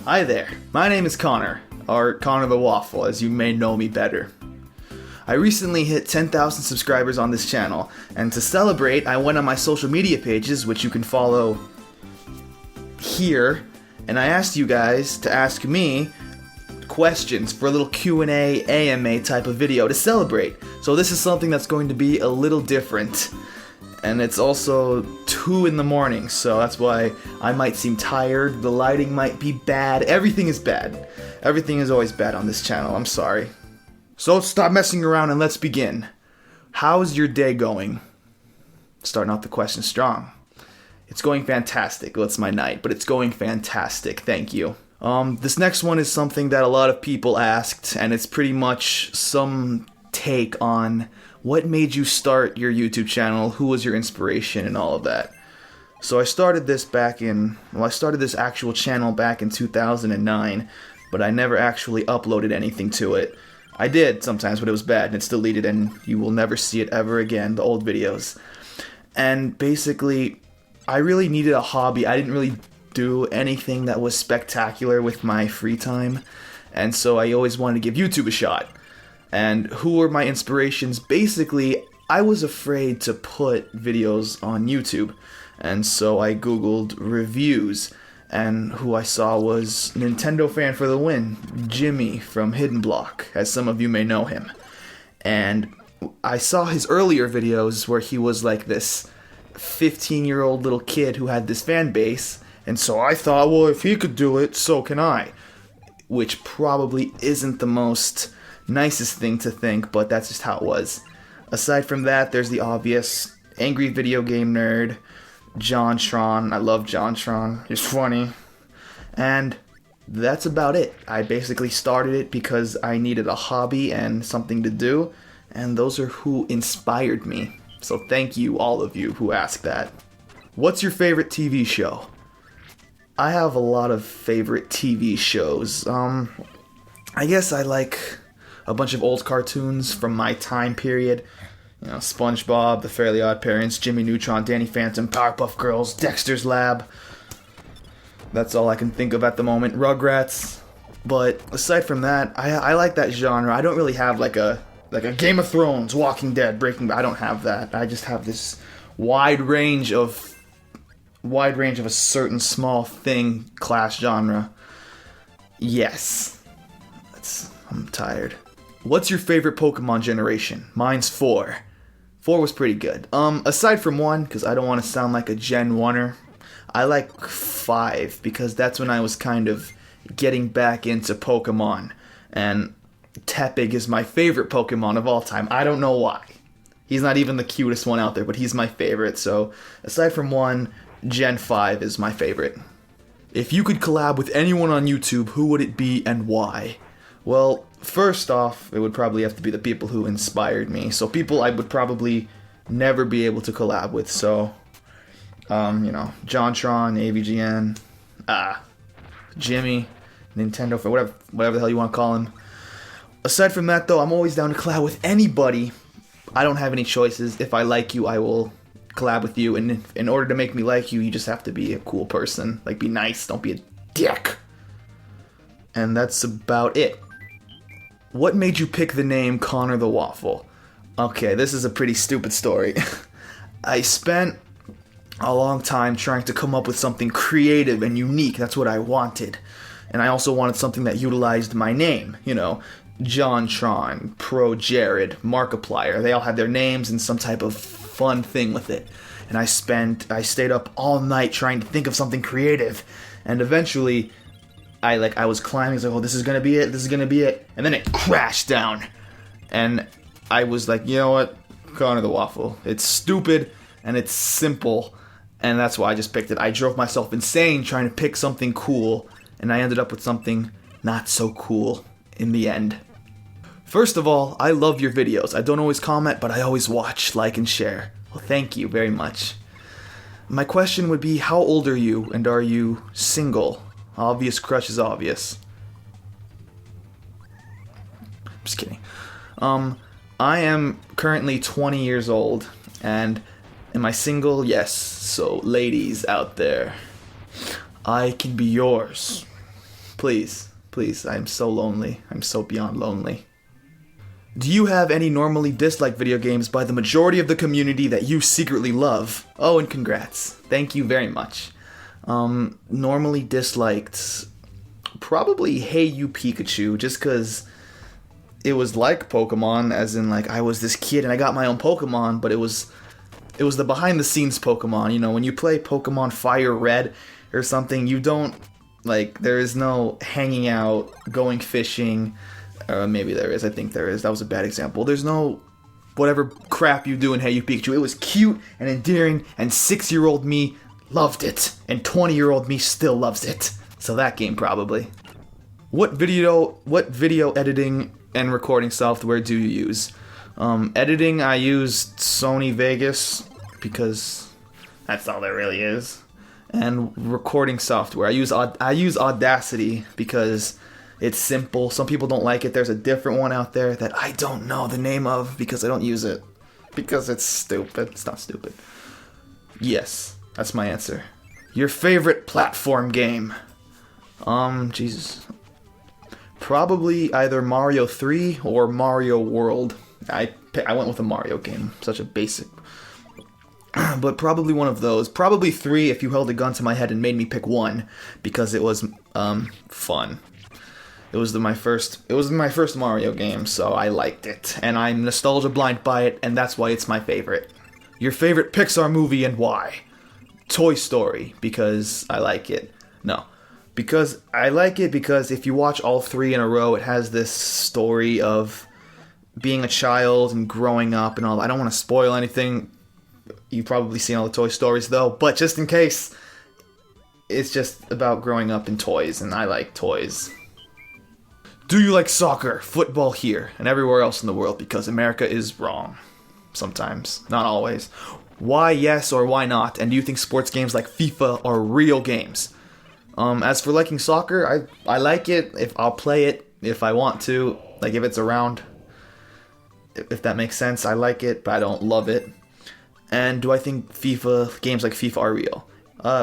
Hi there, my name is Connor, or ConnerTheWaffle as you may know me better. I recently hit 10,000 subscribers on this channel, and to celebrate, I went on my social media pages, which you can follow here, and I asked you guys to ask me questions for a little Q&A AMA type of video to celebrate. So this is something that's going to be a little different. And it's also 2 in the morning, so that's why I might seem tired, the lighting might be bad, everything is bad. Everything is always bad on this channel, I'm sorry. So stop messing around and let's begin. How's your day going? Starting off the question strong. It's going fantastic. Well, it's my night, but it's going fantastic, thank you. This next one is something that a lot of people asked, and it's pretty much some take on what made you start your YouTube channel, who was your inspiration, and all of that. So I started this actual channel back in 2009, but I never actually uploaded anything to it. I did sometimes, but it was bad, and it's deleted, and you will never see it ever again, the old videos. And basically, I really needed a hobby. I didn't really do anything that was spectacular with my free time, and so I always wanted to give YouTube a shot. And who were my inspirations? Basically, I was afraid to put videos on YouTube, and so I googled reviews, and who I saw was Nintendo fan for the win, Jimmy from Hidden Block, as some of you may know him. And I saw his earlier videos where he was like this 15-year-old little kid who had this fan base, and so I thought, well, if he could do it, so can I. Which probably isn't the most nicest thing to think, but that's just how it was. Aside from that, there's the obvious angry video game nerd, JonTron. I love JonTron. He's funny. And that's about it. I basically started it because I needed a hobby and something to do, and those are who inspired me. So thank you, all of you who asked that. What's your favorite TV show? I have a lot of favorite TV shows. I guess I like a bunch of old cartoons from my time period. You know, SpongeBob, The Fairly Odd Parents, Jimmy Neutron, Danny Phantom, Powerpuff Girls, Dexter's Lab. That's all I can think of at the moment. Rugrats. But aside from that, I like that genre. I don't really have like a Game of Thrones, Walking Dead, Breaking Bad. I don't have that. I just have this wide range of a certain small thing class genre. Yes. I'm tired. What's your favorite Pokemon generation? Mine's 4. 4 was pretty good. Aside from 1, because I don't want to sound like a Gen 1er, I like 5, because that's when I was kind of getting back into Pokemon. And Tepig is my favorite Pokemon of all time. I don't know why. He's not even the cutest one out there, but he's my favorite. So, aside from 1, Gen 5 is my favorite. If you could collab with anyone on YouTube, who would it be and why? Well, first off, it would probably have to be the people who inspired me. So people I would probably never be able to collab with. So, JonTron, AVGN, Jimmy, Nintendo, for whatever the hell you want to call him. Aside from that, though, I'm always down to collab with anybody. I don't have any choices. If I like you, I will collab with you. And in order to make me like you, you just have to be a cool person. Like, be nice. Don't be a dick. And that's about it. What made you pick the name ConnerTheWaffle? Okay, this is a pretty stupid story. I spent a long time trying to come up with something creative and unique. That's what I wanted. And I also wanted something that utilized my name. You know, JonTron, Pro Jared, Markiplier. They all had their names and some type of fun thing with it. And I stayed up all night trying to think of something creative. And eventually, I was climbing, I was like, oh, this is gonna be it, and then it crashed down, and I was like, you know what, ConnerTheWaffle, it's stupid, and it's simple, and that's why I just picked it. I drove myself insane trying to pick something cool, and I ended up with something not so cool in the end. First of all, I love your videos. I don't always comment, but I always watch, like, and share. Well, thank you very much. My question would be, how old are you, and are you single? Obvious crush is obvious. Just kidding. I am currently 20 years old, and am I single? Yes. So, ladies out there, I can be yours. Please, please, I'm so lonely. I'm so beyond lonely. Do you have any normally disliked video games by the majority of the community that you secretly love? Oh, and congrats. Thank you very much. Normally disliked, probably Hey You Pikachu, just because it was like Pokemon, as in like I was this kid and I got my own Pokemon, but it was the behind the scenes Pokemon. You know, when you play Pokemon Fire Red or something, you don't, like, there is no hanging out, going fishing. Maybe there is. I think there is. That was a bad example. There's no whatever crap you do in Hey You Pikachu. It was cute and endearing, and 6-year-old me loved it, and 20-year-old me still loves it. So that game probably. What video editing and recording software do you use? Editing, I use Sony Vegas because that's all there really is. And recording software, I use Audacity because it's simple. Some people don't like it. There's a different one out there that I don't know the name of because I don't use it. Because it's stupid. It's not stupid. Yes, that's my answer. Your favorite platform game? Jesus. Probably either Mario 3 or Mario World. I went with a Mario game. Such a basic. But probably one of those. Probably 3 if you held a gun to my head and made me pick one. Because it was, fun. It was my first Mario game, so I liked it. And I'm nostalgia blind by it, and that's why it's my favorite. Your favorite Pixar movie and why? Toy Story, because I like it. No. Because I like it because if you watch all 3 in a row, it has this story of being a child and growing up and all. I don't want to spoil anything. You've probably seen all the Toy Stories, though. But just in case, it's just about growing up in toys, and I like toys. Do you like soccer, football here, and everywhere else in the world? Because America is wrong. Sometimes. Not always. Why yes or why not? And do you think sports games like FIFA are real games? As for liking soccer, I like it. If I'll play it if I want to. Like if it's around. If that makes sense. I like it, but I don't love it. And do I think games like FIFA are real?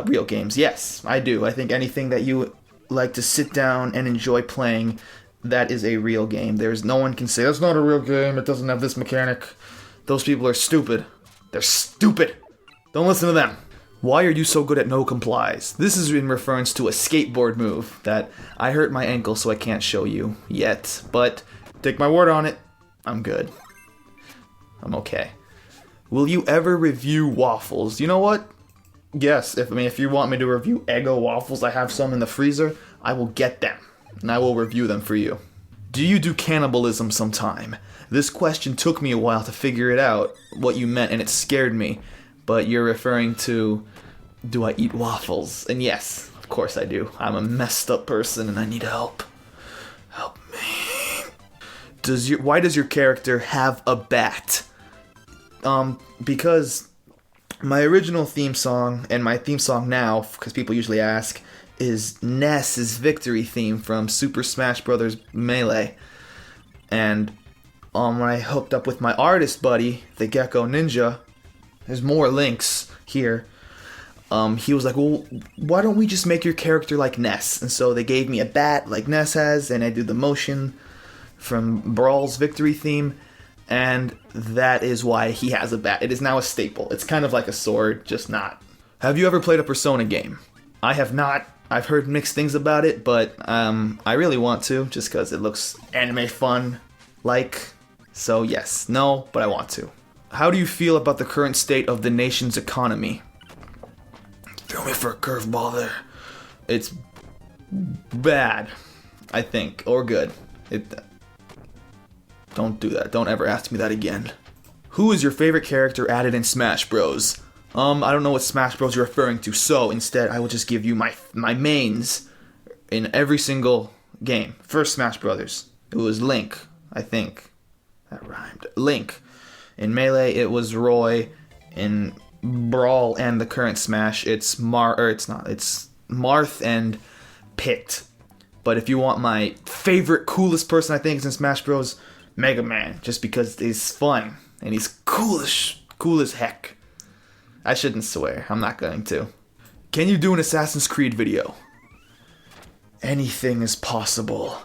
Real games. Yes, I do. I think anything that you like to sit down and enjoy playing, that is a real game. There's no one can say, that's not a real game, it doesn't have this mechanic. Those people are stupid. They're stupid. Don't listen to them. Why are you so good at no complies? This is in reference to a skateboard move that I hurt my ankle so I can't show you yet. But take my word on it, I'm good. I'm okay. Will you ever review waffles? You know what? Yes, if you want me to review Eggo waffles, I have some in the freezer, I will get them. And I will review them for you. Do you do cannibalism sometime? This question took me a while to figure it out, what you meant, and it scared me. But you're referring to, do I eat waffles? And yes, of course I do. I'm a messed up person and I need help. Help me. Why does your character have a bat? Because my original theme song, and my theme song now, because people usually ask, is Ness's victory theme from Super Smash Bros. Melee. And when I hooked up with my artist buddy, the Gecko Ninja, there's more links here, he was like, well, why don't we just make your character like Ness? And so they gave me a bat like Ness has, and I did the motion from Brawl's victory theme, and that is why he has a bat. It is now a staple. It's kind of like a sword, just not. Have you ever played a Persona game? I have not. I've heard mixed things about it, but I really want to, just because it looks anime fun, so yes, no, but I want to. How do you feel about the current state of the nation's economy? Throw me for a curveball there. It's bad, I think, or good. Don't do that. Don't ever ask me that again. Who is your favorite character added in Smash Bros? I don't know what Smash Bros you're referring to, so instead I will just give you my mains in every single game. First Smash Brothers, it was Link, I think. That rhymed. Link. In Melee, it was Roy. In Brawl and the current Smash, it's Marth and Pit. But if you want my favorite, coolest person I think is in Smash Bros, Mega Man, just because he's fun and he's cool as heck. I shouldn't swear. I'm not going to. Can you do an Assassin's Creed video? Anything is possible.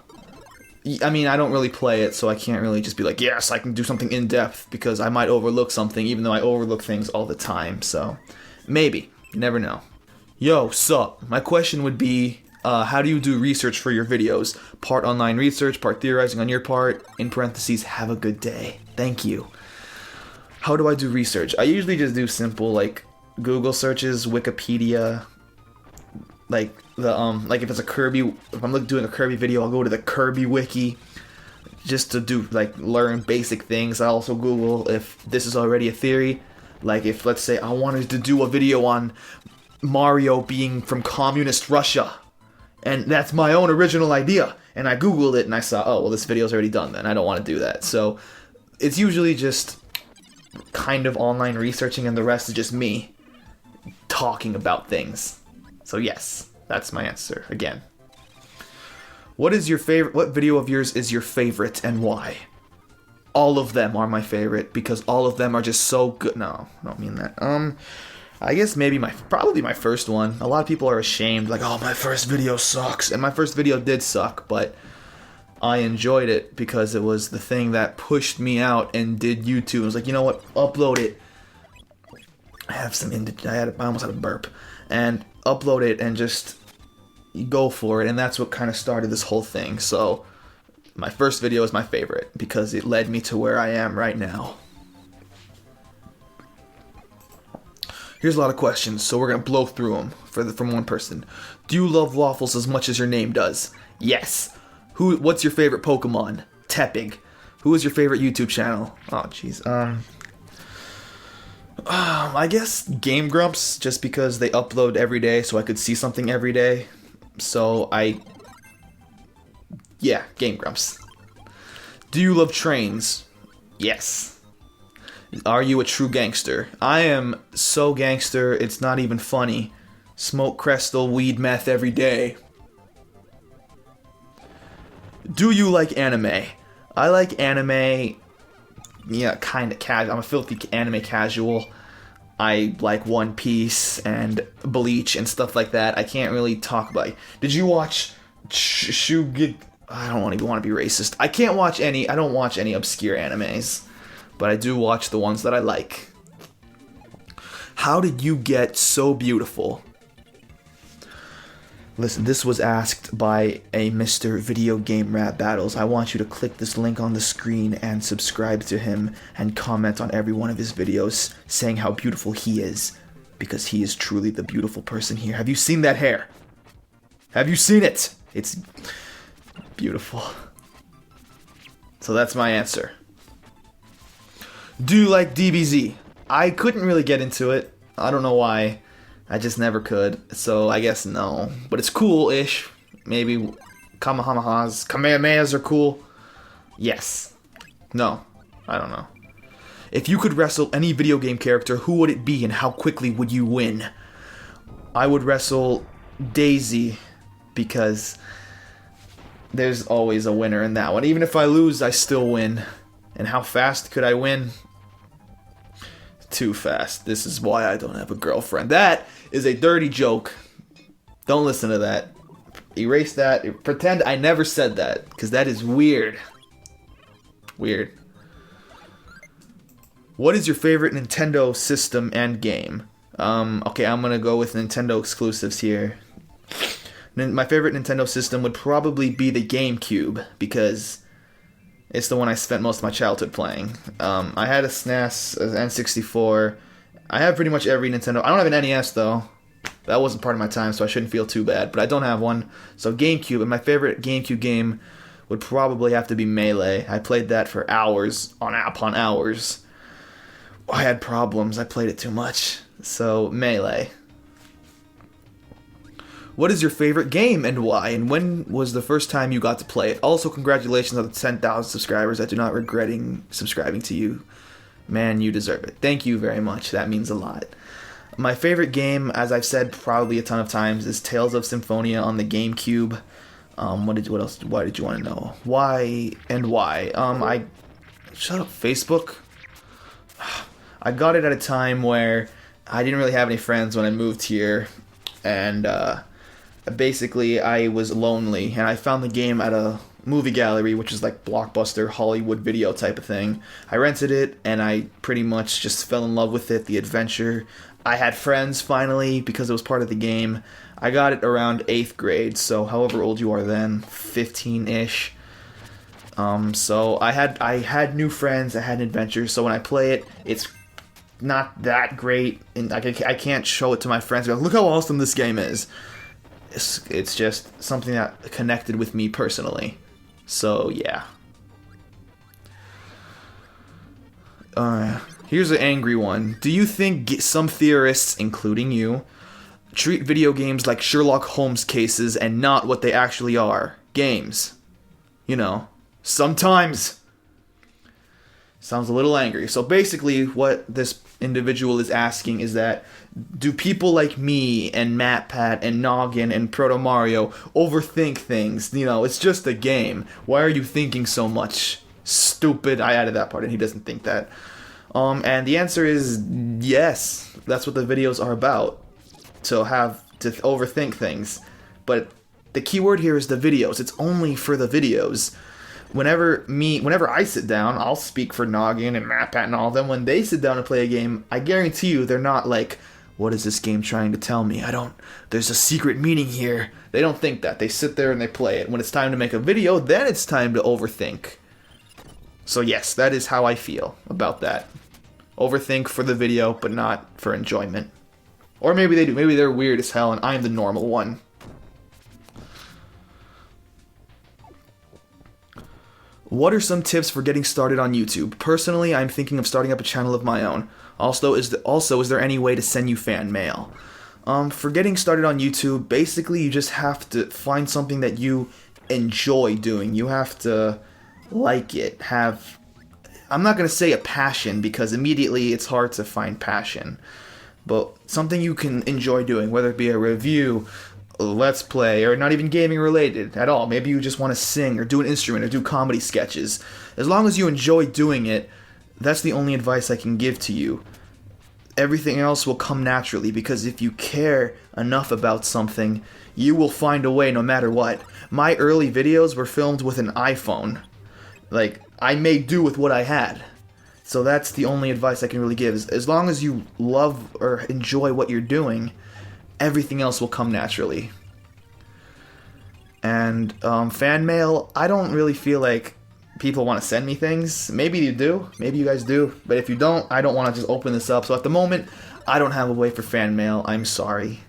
I mean, I don't really play it, so I can't really just be like, yes, I can do something in-depth, because I might overlook something, even though I overlook things all the time, so maybe. You never know. Yo, sup? My question would be, how do you do research for your videos? Part online research, part theorizing on your part, in parentheses, have a good day. Thank you. How do I do research? I usually just do simple, like, Google searches, Wikipedia, like if it's a Kirby, if I'm doing a Kirby video, I'll go to the Kirby wiki just to do, like, learn basic things. I also Google if this is already a theory, like if, let's say, I wanted to do a video on Mario being from communist Russia, and that's my own original idea, and I Googled it and I saw, oh, well, this video's already done then, I don't want to do that. So it's usually just kind of online researching, and the rest is just me talking about things. So yes, that's my answer again. What video of yours is your favorite and why? All of them are my favorite because all of them are just so good. No, I don't mean that. I guess maybe probably my first one. A lot of people are ashamed, like, oh, my first video sucks. And my first video did suck, but I enjoyed it because it was the thing that pushed me out and did YouTube. I was like, you know what, upload it. I almost had a burp. And upload it and just go for it, and that's what kind of started this whole thing. So my first video is my favorite because it led me to where I am right now. Here's a lot of questions, so we're gonna blow through them from one person. Do you love waffles as much as your name does? Yes. What's your favorite Pokemon? Tepig. Who is your favorite YouTube channel? Oh jeez. I guess Game Grumps, just because they upload every day, so I could see something every day. So yeah, Game Grumps. Do you love trains? Yes. Are you a true gangster? I am so gangster, it's not even funny. Smoke Crestal, weed meth every day. Do you like anime? I like anime. Yeah, kind of casual. I'm a filthy anime casual. I like One Piece and Bleach and stuff like that. I can't really talk about it. Did you watch I don't even want to be racist. I don't watch any obscure animes, but I do watch the ones that I like. How did you get so beautiful? Listen, this was asked by a Mr. Video Game Rap Battles. I want you to click this link on the screen and subscribe to him and comment on every one of his videos saying how beautiful he is, because he is truly the beautiful person here. Have you seen that hair? Have you seen it? It's beautiful. So that's my answer. Do you like DBZ? I couldn't really get into it. I don't know why. I just never could, so I guess no. But it's cool-ish. Maybe Kamehamehas are cool. Yes. No. I don't know. If you could wrestle any video game character, who would it be and how quickly would you win? I would wrestle Daisy, because there's always a winner in that one. Even if I lose, I still win. And how fast could I win? Too fast. This is why I don't have a girlfriend. That is a dirty joke. Don't listen to that. Erase that. Pretend I never said that, because that is weird. Weird. What is your favorite Nintendo system and game? Okay, I'm gonna go with Nintendo exclusives here. My favorite Nintendo system would probably be the GameCube, because it's the one I spent most of my childhood playing. I had a SNES, an N64. I have pretty much every Nintendo. I don't have an NES, though. That wasn't part of my time, so I shouldn't feel too bad. But I don't have one. So GameCube, and my favorite GameCube game would probably have to be Melee. I played that for hours upon hours. I had problems. I played it too much. So Melee. What is your favorite game and why? And when was the first time you got to play it? Also, congratulations on the 10,000 subscribers. I do not regret subscribing to you. Man, you deserve it. Thank you very much. That means a lot. My favorite game, as I've said probably a ton of times, is Tales of Symphonia on the GameCube. What else? Why did you want to know? Why and why? Shut up, Facebook. I got it at a time where I didn't really have any friends when I moved here, and basically I was lonely, and I found the game at a movie gallery, which is like Blockbuster Hollywood video type of thing. I rented it, and I pretty much just fell in love with it, the adventure. I had friends finally because it was part of the game. I got it around 8th grade, so however old you are then, 15-ish. So I had new friends, I had an adventure, so when I play it, it's not that great, and I can't show it to my friends, like, look how awesome this game is. It's just something that connected with me personally. So yeah. Here's an angry one. Do you think some theorists, including you, treat video games like Sherlock Holmes cases and not what they actually are? Games. You know, sometimes. Sounds a little angry. So basically what this individual is asking is that, do people like me and MatPat and Noggin and Proto Mario overthink things? You know, it's just a game. Why are you thinking so much? Stupid. I added that part and he doesn't think that. And the answer is yes. That's what the videos are about. To overthink things. But the key word here is the videos. It's only for the videos. Whenever I sit down, I'll speak for Noggin and MatPat and all of them. When they sit down and play a game, I guarantee you they're not like, what is this game trying to tell me? There's a secret meaning here. They don't think that. They sit there and they play it. When it's time to make a video, then it's time to overthink. So yes, that is how I feel about that. Overthink for the video, but not for enjoyment. Or maybe they do. Maybe they're weird as hell and I'm the normal one. What are some tips for getting started on YouTube? Personally, I'm thinking of starting up a channel of my own. Also, is there any way to send you fan mail? For getting started on YouTube, basically you just have to find something that you enjoy doing. You have to like it. I'm not going to say a passion because immediately it's hard to find passion. But something you can enjoy doing, whether it be a review, a let's play, or not even gaming related at all. Maybe you just want to sing or do an instrument or do comedy sketches. As long as you enjoy doing it, that's the only advice I can give to you. Everything else will come naturally, because if you care enough about something, you will find a way no matter what. My early videos were filmed with an iPhone. Like, I made do with what I had. So that's the only advice I can really give. As long as you love or enjoy what you're doing, everything else will come naturally. And fan mail, I don't really feel like people want to send me things. Maybe you do. Maybe you guys do. But if you don't, I don't want to just open this up. So at the moment, I don't have a way for fan mail. I'm sorry.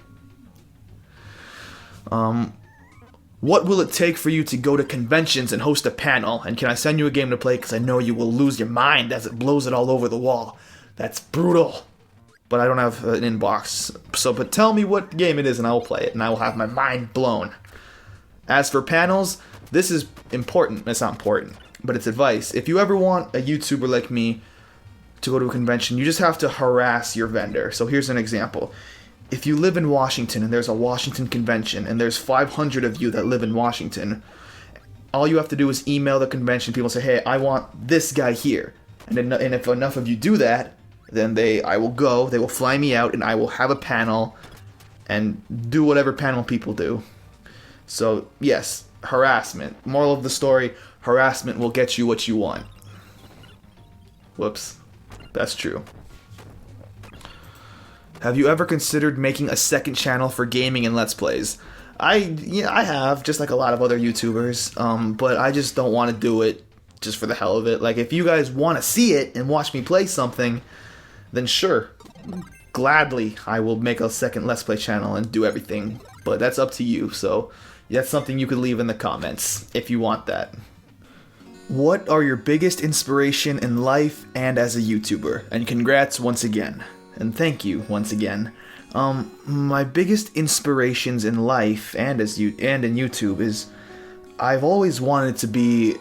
What will it take for you to go to conventions and host a panel? And can I send you a game to play? Because I know you will lose your mind as it blows it all over the wall. That's brutal. But I don't have an inbox. But tell me what game it is and I will play it. And I will have my mind blown. As for panels, this is important. It's not important, but it's advice. If you ever want a YouTuber like me to go to a convention, you just have to harass your vendor. So here's an example. If you live in Washington and there's a Washington convention and there's 500 of you that live in Washington, all you have to do is email the convention people and say, hey, I want this guy here. And if enough of you do that, then I will go, they will fly me out, and I will have a panel and do whatever panel people do. So, yes, harassment. Moral of the story, harassment will get you what you want. Whoops. That's true. Have you ever considered making a second channel for gaming and Let's Plays? I have, just like a lot of other YouTubers, but I just don't want to do it just for the hell of it. Like, if you guys want to see it and watch me play something, then sure, gladly I will make a second Let's Play channel and do everything. But that's up to you, so that's something you could leave in the comments if you want that. What are your biggest inspiration in life and as a YouTuber? And congrats once again. And thank you once again. My biggest inspirations in life and in YouTube is I've always wanted to be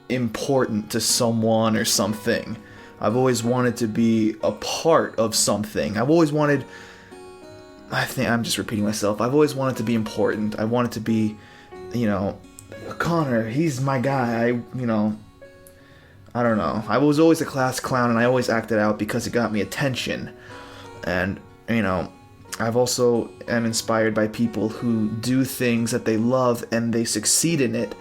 important to someone or something. I've always wanted to be a part of something. I've always wanted... I think I'm just repeating myself. I've always wanted to be important. I wanted to be, Connor, he's my guy. I don't know. I was always a class clown and I always acted out because it got me attention. And, I've also am inspired by people who do things that they love and they succeed in it.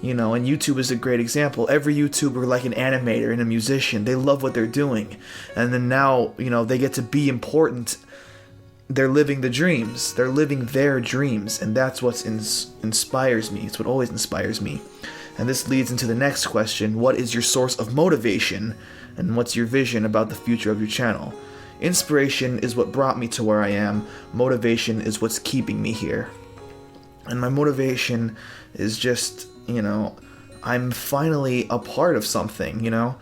You know, and YouTube is a great example. Every YouTuber, like an animator and a musician, they love what they're doing. And then now, you know, they get to be important. They're living the dreams. They're living their dreams. And that's what inspires me. It's what always inspires me. And this leads into the next question. What is your source of motivation? And what's your vision about the future of your channel? Inspiration is what brought me to where I am. Motivation is what's keeping me here. And my motivation is just, you know, I'm finally a part of something, you know?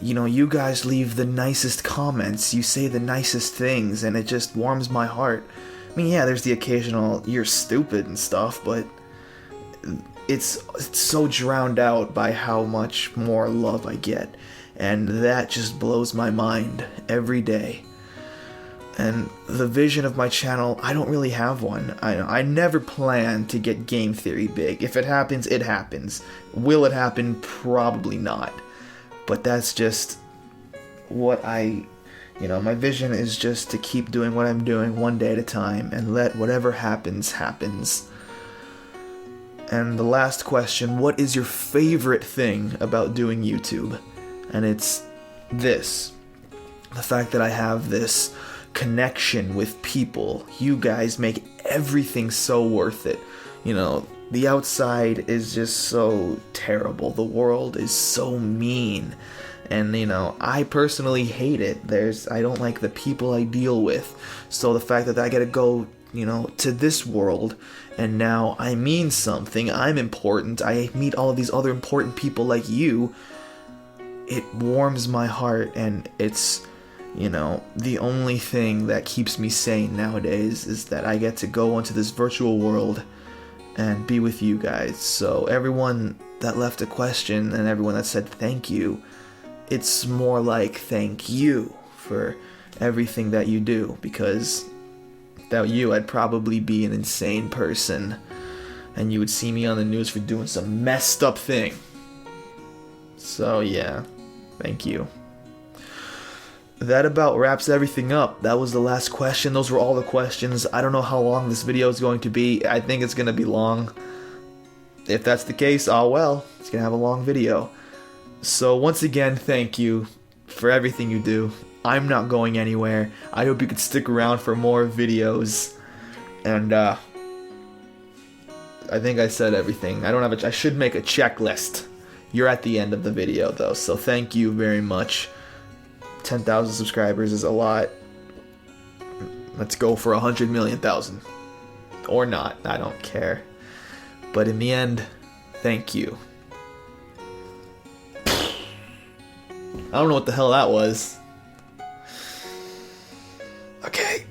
You guys leave the nicest comments, you say the nicest things, and it just warms my heart. I mean, yeah, there's the occasional, you're stupid and stuff, but it's so drowned out by how much more love I get. And that just blows my mind every day. And the vision of my channel, I don't really have one. I never plan to get game theory big. If it happens, it happens. Will it happen? Probably not. But that's just what my vision is just to keep doing what I'm doing one day at a time and let whatever happens, happens. And the last question, what is your favorite thing about doing YouTube? And it's this. The fact that I have this connection with people. You guys make everything so worth it. You know, the outside is just so terrible. The world is so mean. And, you know, I personally hate it. I don't like the people I deal with. So the fact that I gotta go, you know, to this world, and now I mean something, I'm important, I meet all of these other important people like you, it warms my heart, and it's, you know, the only thing that keeps me sane nowadays is that I get to go into this virtual world and be with you guys. So everyone that left a question and everyone that said thank you, it's more like thank you for everything that you do, because without you I'd probably be an insane person and you would see me on the news for doing some messed up thing. So yeah, thank you. That about wraps everything up. That was the last question. Those were all the questions. I don't know how long this video is going to be. I think it's going to be long. If that's the case, oh well, it's going to have a long video. So once again, thank you for everything you do. I'm not going anywhere. I hope you could stick around for more videos. And I think I said everything. I should make a checklist. You're at the end of the video though, so thank you very much. 10,000 subscribers is a lot. Let's go for 100 million thousand. Or not, I don't care. But in the end, thank you. I don't know what the hell that was. Okay.